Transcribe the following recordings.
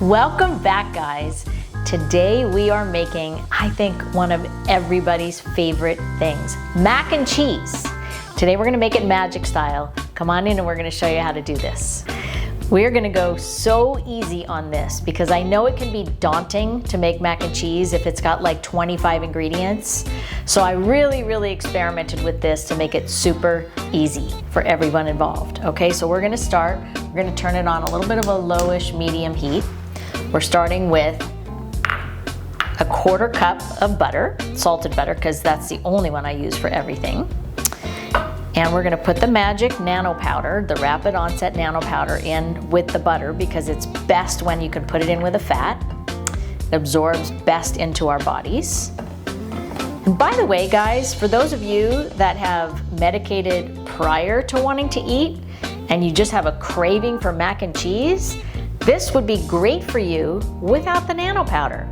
Welcome back, guys. Today we are making, I think, one of everybody's favorite things, mac and cheese. Today we're gonna make it magic style. Come on in and we're gonna show you how to do this. We're gonna go so easy on this because I know it can be daunting to make mac and cheese if it's got like 25 ingredients. So I really experimented with this to make it super easy for everyone involved. Okay, so we're gonna start. We're gonna turn it on a little bit of a lowish medium heat. We're starting with a 1/4 cup of butter, salted butter, because that's the only one I use for everything. And we're gonna put the magic nano powder, the rapid onset nano powder, in with the butter because it's best when you can put it in with a fat. It absorbs best into our bodies. And by the way, guys, for those of you that have medicated prior to wanting to eat and you just have a craving for mac and cheese, this would be great for you without the nano powder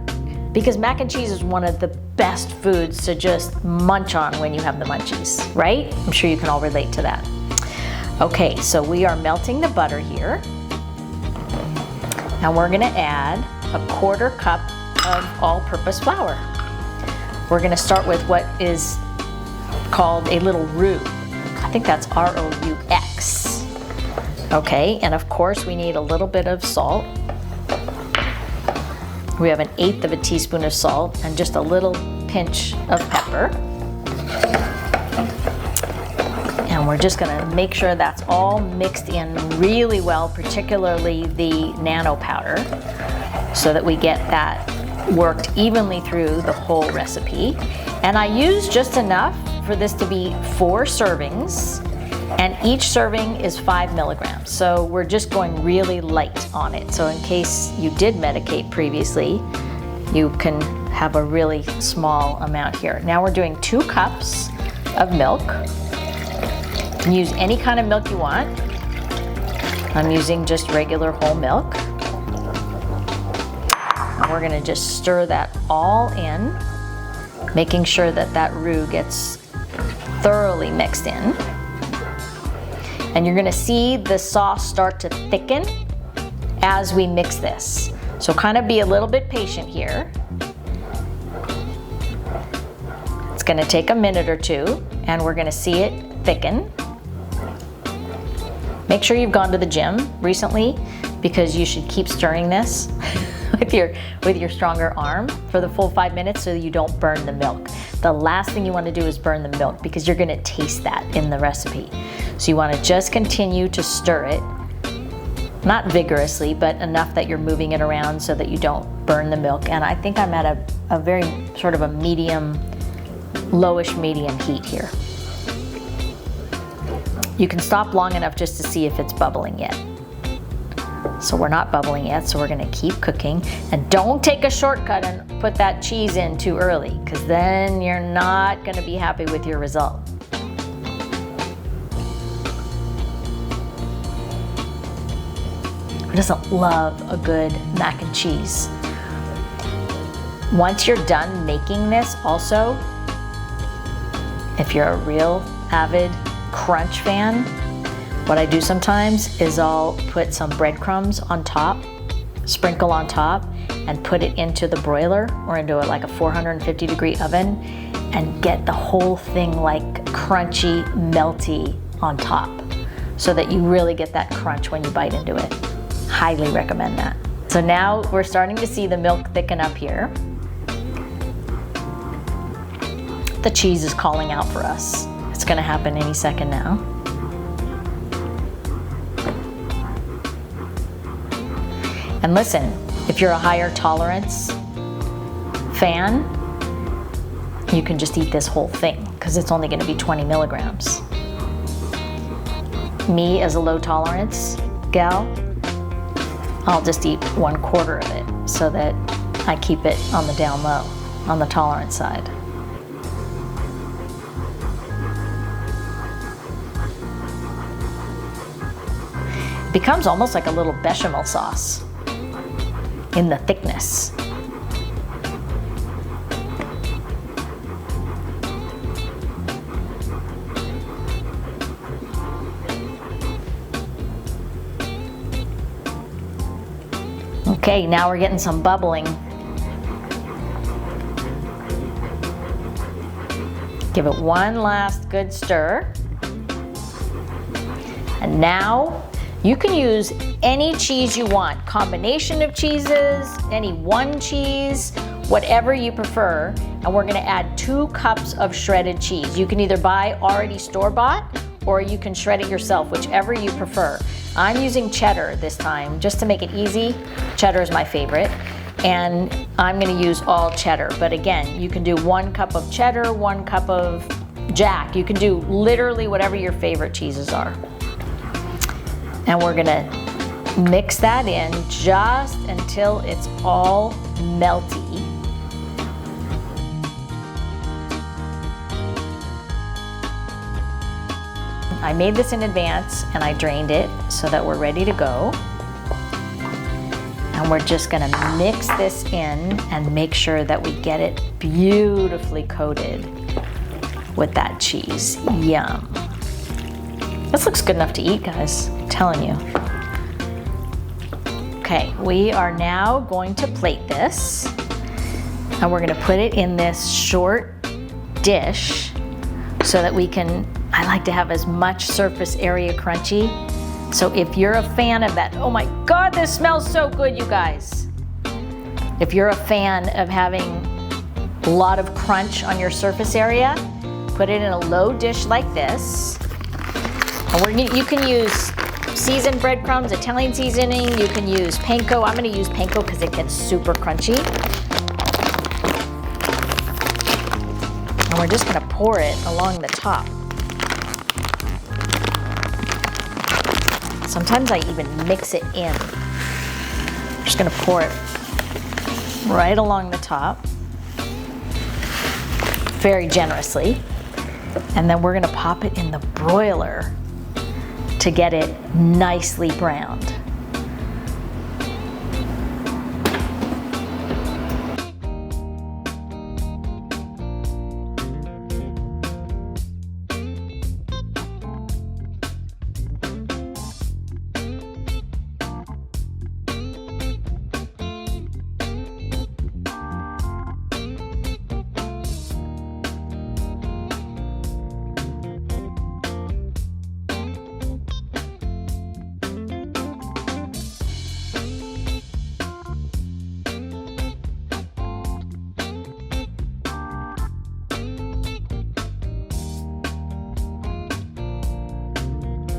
because mac and cheese is one of the best foods to just munch on when you have the munchies, right? I'm sure you can all relate to that. Okay, so we are melting the butter here. And we're gonna add a 1/4 cup of all-purpose flour. We're gonna start with what is called a little roux. I think that's R-O-U-X. Okay, and of course we need a little bit of salt. We have 1/8 of a teaspoon of salt and just a little pinch of pepper. And we're just gonna make sure that's all mixed in really well, particularly the nano powder, so that we get that worked evenly through the whole recipe. And I use just enough for this to be 4 servings. And each serving is 5 milligrams. So we're just going really light on it. So in case you did medicate previously, you can have a really small amount here. Now we're doing 2 cups of milk. You can use any kind of milk you want. I'm using just regular whole milk. And we're gonna just stir that all in, making sure that that roux gets thoroughly mixed in. And you're gonna see the sauce start to thicken as we mix this. So kind of be a little bit patient here. It's gonna take a minute or 2 and we're gonna see it thicken. Make sure you've gone to the gym recently because you should keep stirring this with your stronger arm for the full 5 minutes so you don't burn the milk. The last thing you want to do is burn the milk because you're going to taste that in the recipe. So you want to just continue to stir it, not vigorously, but enough that you're moving it around so that you don't burn the milk. And I think I'm at a very sort of a medium, lowish medium heat here. You can stop long enough just to see if it's bubbling yet. So we're not bubbling yet, so we're gonna keep cooking. And don't take a shortcut and put that cheese in too early, because then you're not gonna be happy with your result. Who doesn't love a good mac and cheese? Once you're done making this also, if you're a real avid crunch fan, what I do sometimes is I'll put some breadcrumbs on top, sprinkle on top, and put it into the broiler or into like a 450-degree oven and get the whole thing like crunchy, melty on top so that you really get that crunch when you bite into it. Highly recommend that. So now we're starting to see the milk thicken up here. The cheese is calling out for us. It's gonna happen any second now. And listen, if you're a higher tolerance fan, you can just eat this whole thing because it's only going to be 20 milligrams. Me, as a low tolerance gal, I'll just eat 1/4 of it so that I keep it on the down low, on the tolerance side. It becomes almost like a little bechamel sauce in the thickness. Okay, now we're getting some bubbling. Give it one last good stir. And now you can use any cheese you want, combination of cheeses, any one cheese, whatever you prefer. And we're gonna add 2 cups of shredded cheese. You can either buy already store-bought or you can shred it yourself, whichever you prefer. I'm using cheddar this time, just to make it easy. Cheddar is my favorite. And I'm gonna use all cheddar. But again, you can do 1 cup of cheddar, 1 cup of Jack. You can do literally whatever your favorite cheeses are. And we're gonna mix that in just until it's all melty. I made this in advance and I drained it so that we're ready to go. And we're just gonna mix this in and make sure that we get it beautifully coated with that cheese. Yum. This looks good enough to eat, guys, I'm telling you. Okay, we are now going to plate this and we're gonna put it in this short dish so that we can, I like to have as much surface area crunchy. So if you're a fan of that, oh my God, this smells so good, you guys. If you're a fan of having a lot of crunch on your surface area, put it in a low dish like this. And you can use seasoned breadcrumbs, Italian seasoning, you can use panko. I'm gonna use panko because it gets super crunchy. And we're just gonna pour it along the top. Sometimes I even mix it in. I'm just gonna pour it right along the top, very generously. And then we're gonna pop it in the broiler to get it nicely browned.